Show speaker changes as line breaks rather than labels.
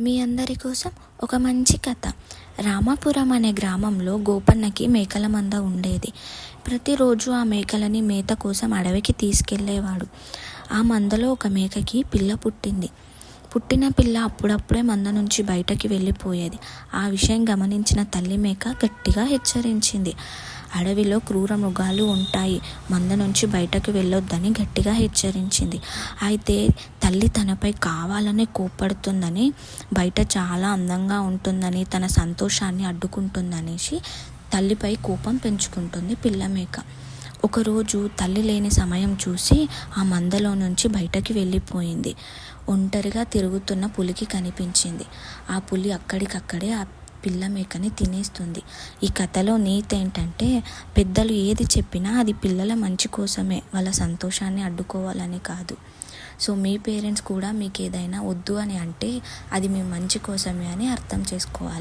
మీ అందరి కోసం ఒక మంచి కథ. రామాపురం అనే గ్రామంలో గోపన్నకి మేకల మంద ఉండేది. ప్రతిరోజు ఆ మేకలని మేత కోసం అడవికి తీసుకెళ్ళేవాడు. ఆ మందలో ఒక మేకకి పిల్ల పుట్టింది. పుట్టిన పిల్ల అప్పుడప్పుడే మంద నుంచి బయటకి వెళ్ళిపోయేది. ఆ విషయం గమనించిన తల్లి మేక గట్టిగా హెచ్చరించింది. అడవిలో క్రూర మృగాలు ఉంటాయి, మంద నుంచి బయటకు వెళ్ళొద్దని గట్టిగా హెచ్చరించింది. అయితే తల్లి తనపై కావాలనే కోప్పడుతుందని, బయట చాలా అందంగా ఉంటుందని, తన సంతోషాన్ని అడ్డుకుంటుందనేసి తల్లిపై కోపం పెంచుకుంటుంది పిల్ల మేక. ఒకరోజు తల్లి లేని సమయం చూసి ఆ మందలో నుంచి బయటకి వెళ్ళిపోయింది. ఒంటరిగా తిరుగుతున్న పులికి కనిపించింది. ఆ పులి అక్కడికక్కడే ఆ పిల్ల మేకని తినేస్తుంది. ఈ కథలో నీతి ఏంటంటే, పెద్దలు ఏది చెప్పినా అది పిల్లల మంచి కోసమే, వాళ్ళ సంతోషాన్ని అడ్డుకోవాలని కాదు. సో మీ పేరెంట్స్ కూడా మీకు ఏదైనా వద్దు అని అంటే అది మీ మంచి కోసమే అని అర్థం చేసుకోవాలి.